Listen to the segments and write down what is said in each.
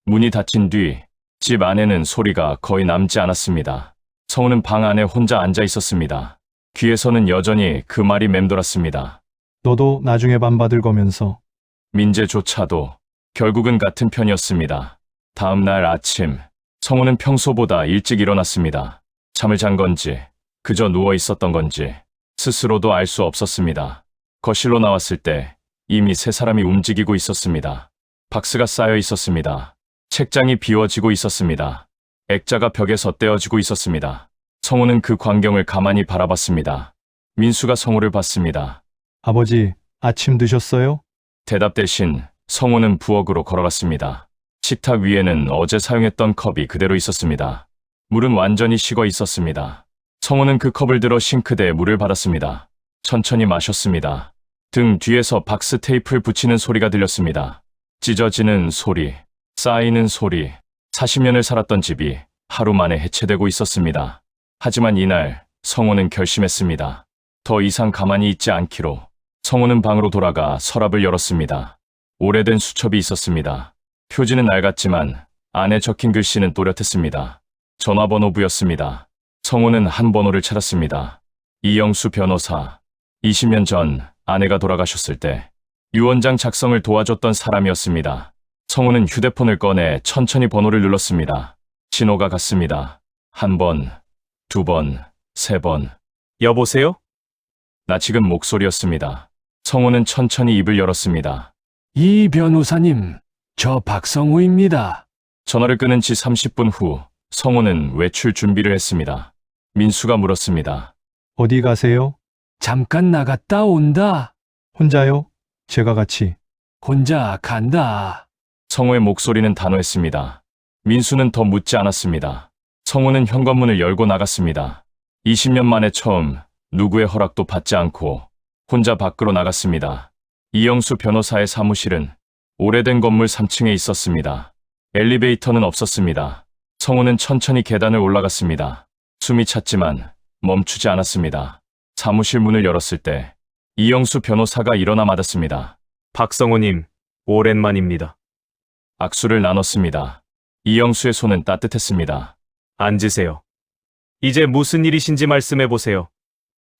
문이 닫힌 뒤 집 안에는 소리가 거의 남지 않았습니다. 성우는 방 안에 혼자 앉아 있었습니다. 귀에서는 여전히 그 말이 맴돌았습니다. 너도 나중에 반받을 거면서. 민재조차도 결국은 같은 편이었습니다. 다음 날 아침, 성우는 평소보다 일찍 일어났습니다. 잠을 잔 건지, 그저 누워 있었던 건지 스스로도 알 수 없었습니다. 거실로 나왔을 때 이미 세 사람이 움직이고 있었습니다. 박스가 쌓여 있었습니다. 책장이 비워지고 있었습니다. 액자가 벽에서 떼어지고 있었습니다. 성우는 그 광경을 가만히 바라봤습니다. 민수가 성우를 봤습니다. 아버지, 아침 드셨어요? 대답 대신 성우는 부엌으로 걸어갔습니다. 식탁 위에는 어제 사용했던 컵이 그대로 있었습니다. 물은 완전히 식어 있었습니다. 성우는 그 컵을 들어 싱크대에 물을 받았습니다. 천천히 마셨습니다. 등 뒤에서 박스 테이프를 붙이는 소리가 들렸습니다. 찢어지는 소리, 쌓이는 소리. 40년을 살았던 집이 하루 만에 해체되고 있었습니다. 하지만 이날 성우는 결심했습니다. 더 이상 가만히 있지 않기로. 성우는 방으로 돌아가 서랍을 열었습니다. 오래된 수첩이 있었습니다. 표지는 낡았지만 안에 적힌 글씨는 또렷했습니다. 전화번호부였습니다. 성우는 한 번호를 찾았습니다. 이영수 변호사. 20년 전 아내가 돌아가셨을 때 유언장 작성을 도와줬던 사람이었습니다. 성우는 휴대폰을 꺼내 천천히 번호를 눌렀습니다. 신호가 갔습니다. 한 번, 두 번, 세 번. 여보세요? 낯익은 목소리였습니다. 성우는 천천히 입을 열었습니다. 이 변호사님, 저 박성우입니다. 전화를 끊은 지 30분 후 성우는 외출 준비를 했습니다. 민수가 물었습니다. 어디 가세요? 잠깐 나갔다 온다. 혼자요? 제가 같이. 혼자 간다. 성우의 목소리는 단호했습니다. 민수는 더 묻지 않았습니다. 성우는 현관문을 열고 나갔습니다. 20년 만에 처음 누구의 허락도 받지 않고 혼자 밖으로 나갔습니다. 이영수 변호사의 사무실은 오래된 건물 3층에 있었습니다. 엘리베이터는 없었습니다. 성우는 천천히 계단을 올라갔습니다. 숨이 찼지만 멈추지 않았습니다. 사무실 문을 열었을 때 이영수 변호사가 일어나 맞았습니다. 박성우님, 오랜만입니다. 악수를 나눴습니다. 이영수의 손은 따뜻했습니다. 앉으세요. 이제 무슨 일이신지 말씀해보세요.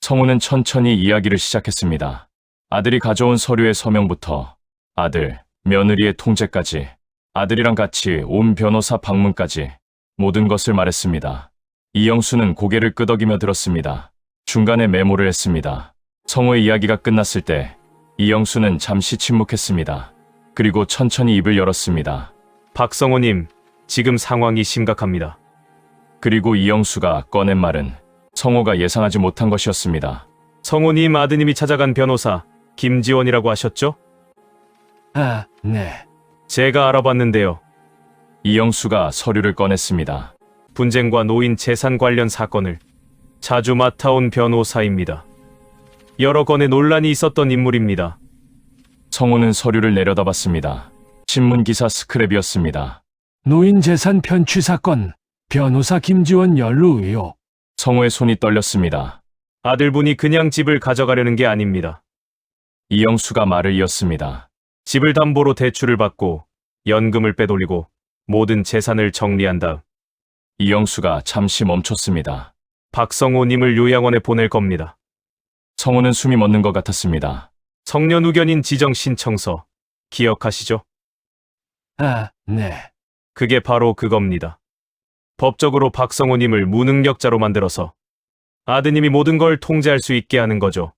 성우는 천천히 이야기를 시작했습니다. 아들이 가져온 서류의 서명부터 아들, 며느리의 통째까지, 아들이랑 같이 온 변호사 방문까지 모든 것을 말했습니다. 이영수는 고개를 끄덕이며 들었습니다. 중간에 메모를 했습니다. 성우의 이야기가 끝났을 때 이영수는 잠시 침묵했습니다. 그리고 천천히 입을 열었습니다. 박성우님, 지금 상황이 심각합니다. 그리고 이영수가 꺼낸 말은 성우가 예상하지 못한 것이었습니다. 성우님 아드님이 찾아간 변호사, 김지원이라고 하셨죠? 아, 네. 제가 알아봤는데요. 이영수가 서류를 꺼냈습니다. 분쟁과 노인 재산 관련 사건을 자주 맡아온 변호사입니다. 여러 건의 논란이 있었던 인물입니다. 성우는 서류를 내려다봤습니다. 신문기사 스크랩이었습니다. 노인 재산 편취 사건, 변호사 김지원 연루 의혹. 성우의 손이 떨렸습니다. 아들분이 그냥 집을 가져가려는 게 아닙니다. 이영수가 말을 이었습니다. 집을 담보로 대출을 받고 연금을 빼돌리고 모든 재산을 정리한 다음 이영수가 잠시 멈췄습니다. 박성우님을 요양원에 보낼 겁니다. 성우는 숨이 멎는 것 같았습니다. 성년 후견인 지정 신청서 기억하시죠? 아, 네. 그게 바로 그겁니다. 법적으로 박성우님을 무능력자로 만들어서 아드님이 모든 걸 통제할 수 있게 하는 거죠.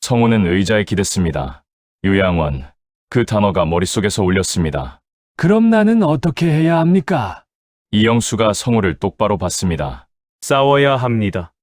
성우는 의자에 기댔습니다. 요양원. 그 단어가 머릿속에서 울렸습니다. 그럼 나는 어떻게 해야 합니까? 이영수가 성우를 똑바로 봤습니다. 싸워야 합니다.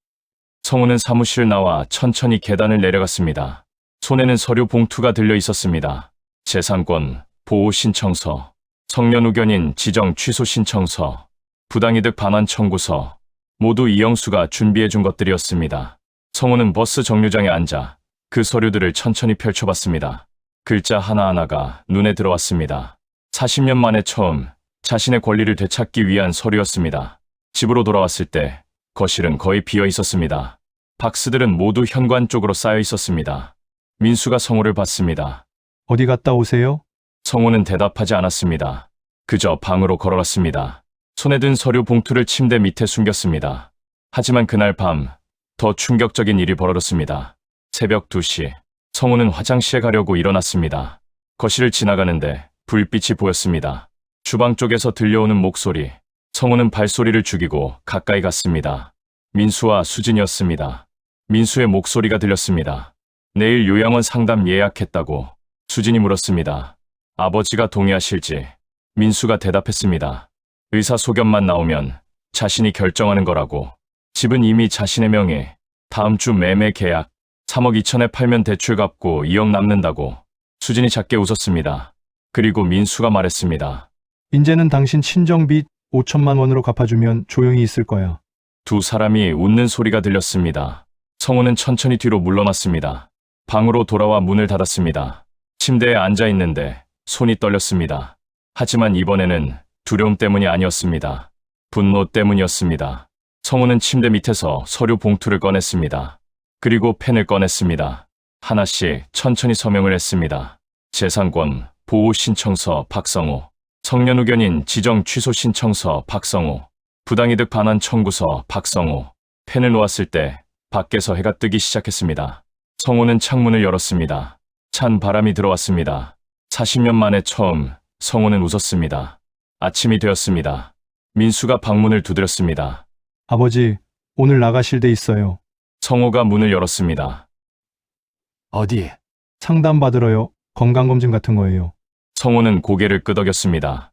성우는 사무실 나와 천천히 계단을 내려갔습니다. 손에는 서류 봉투가 들려 있었습니다. 재산권, 보호 신청서, 성년 후견인 지정 취소 신청서, 부당이득 반환 청구서, 모두 이영수가 준비해 준 것들이었습니다. 성우는 버스 정류장에 앉아 그 서류들을 천천히 펼쳐봤습니다. 글자 하나하나가 눈에 들어왔습니다. 40년 만에 처음 자신의 권리를 되찾기 위한 서류였습니다. 집으로 돌아왔을 때 거실은 거의 비어 있었습니다. 박스들은 모두 현관 쪽으로 쌓여 있었습니다. 민수가 성우를 봤습니다. 어디 갔다 오세요? 성우는 대답하지 않았습니다. 그저 방으로 걸어갔습니다. 손에 든 서류 봉투를 침대 밑에 숨겼습니다. 하지만 그날 밤 더 충격적인 일이 벌어졌습니다. 새벽 2시, 성우는 화장실에 가려고 일어났습니다. 거실을 지나가는데 불빛이 보였습니다. 주방 쪽에서 들려오는 목소리, 성우는 발소리를 죽이고 가까이 갔습니다. 민수와 수진이었습니다. 민수의 목소리가 들렸습니다. 내일 요양원 상담 예약했다고 수진이 물었습니다. 아버지가 동의하실지 민수가 대답했습니다. 의사 소견만 나오면 자신이 결정하는 거라고. 집은 이미 자신의 명에, 다음 주 매매 계약 3억 2천에 팔면 대출 갚고 2억 남는다고. 수진이 작게 웃었습니다. 그리고 민수가 말했습니다. 이제는 당신 친정 빚 5천만 원으로 갚아주면 조용히 있을 거야. 두 사람이 웃는 소리가 들렸습니다. 성우는 천천히 뒤로 물러났습니다. 방으로 돌아와 문을 닫았습니다. 침대에 앉아 있는데 손이 떨렸습니다. 하지만 이번에는 두려움 때문이 아니었습니다. 분노 때문이었습니다. 성우는 침대 밑에서 서류 봉투를 꺼냈습니다. 그리고 펜을 꺼냈습니다. 하나씩 천천히 서명을 했습니다. 재산권 보호 신청서 박성우, 성년 의견인 지정 취소 신청서 박성우, 부당이득 반환 청구서 박성우. 펜을 놓았을 때 밖에서 해가 뜨기 시작했습니다. 성우는 창문을 열었습니다. 찬 바람이 들어왔습니다. 40년 만에 처음 성우는 웃었습니다. 아침이 되었습니다. 민수가 방문을 두드렸습니다. 아버지, 오늘 나가실 데 있어요. 성우가 문을 열었습니다. 어디? 상담 받으러요. 건강검진 같은 거예요. 성우는 고개를 끄덕였습니다.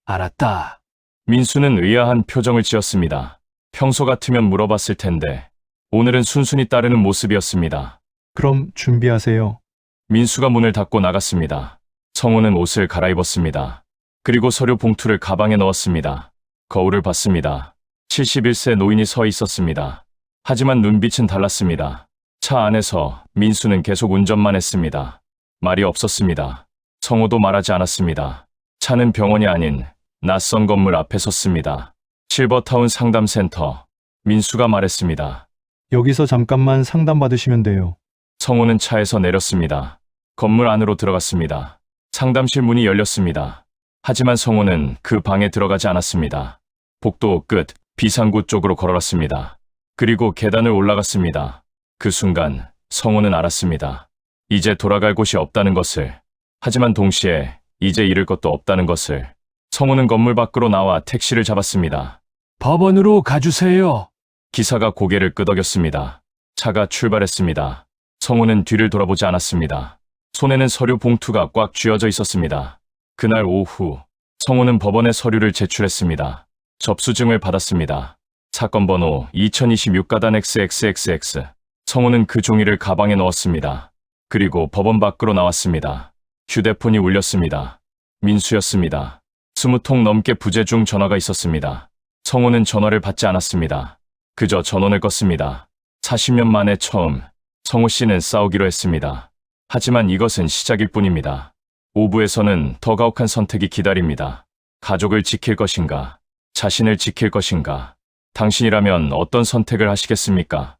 알았다. 민수는 의아한 표정을 지었습니다. 평소 같으면 물어봤을 텐데 오늘은 순순히 따르는 모습이었습니다. 그럼 준비하세요. 민수가 문을 닫고 나갔습니다. 성우는 옷을 갈아입었습니다. 그리고 서류 봉투를 가방에 넣었습니다. 거울을 봤습니다. 71세 노인이 서 있었습니다. 하지만 눈빛은 달랐습니다. 차 안에서 민수는 계속 운전만 했습니다. 말이 없었습니다. 성우도 말하지 않았습니다. 차는 병원이 아닌 낯선 건물 앞에 섰습니다. 실버타운 상담센터. 민수가 말했습니다. 여기서 잠깐만 상담 받으시면 돼요. 성우는 차에서 내렸습니다. 건물 안으로 들어갔습니다. 상담실 문이 열렸습니다. 하지만 성우는 그 방에 들어가지 않았습니다. 복도 끝 비상구 쪽으로 걸어갔습니다. 그리고 계단을 올라갔습니다. 그 순간 성우는 알았습니다. 이제 돌아갈 곳이 없다는 것을. 하지만 동시에 이제 잃을 것도 없다는 것을. 성우는 건물 밖으로 나와 택시를 잡았습니다. 법원으로 가주세요. 기사가 고개를 끄덕였습니다. 차가 출발했습니다. 성우는 뒤를 돌아보지 않았습니다. 손에는 서류 봉투가 꽉 쥐어져 있었습니다. 그날 오후 성우는 법원에 서류를 제출했습니다. 접수증을 받았습니다. 사건 번호 2026-XXXX. 성우는 그 종이를 가방에 넣었습니다. 그리고 법원 밖으로 나왔습니다. 휴대폰이 울렸습니다. 민수였습니다. 20통 넘게 부재 중 전화가 있었습니다. 성우는 전화를 받지 않았습니다. 그저 전원을 껐습니다. 40년 만에 처음 성우 씨는 싸우기로 했습니다. 하지만 이것은 시작일 뿐입니다. 오부에서는 더 가혹한 선택이 기다립니다. 가족을 지킬 것인가? 자신을 지킬 것인가? 당신이라면 어떤 선택을 하시겠습니까?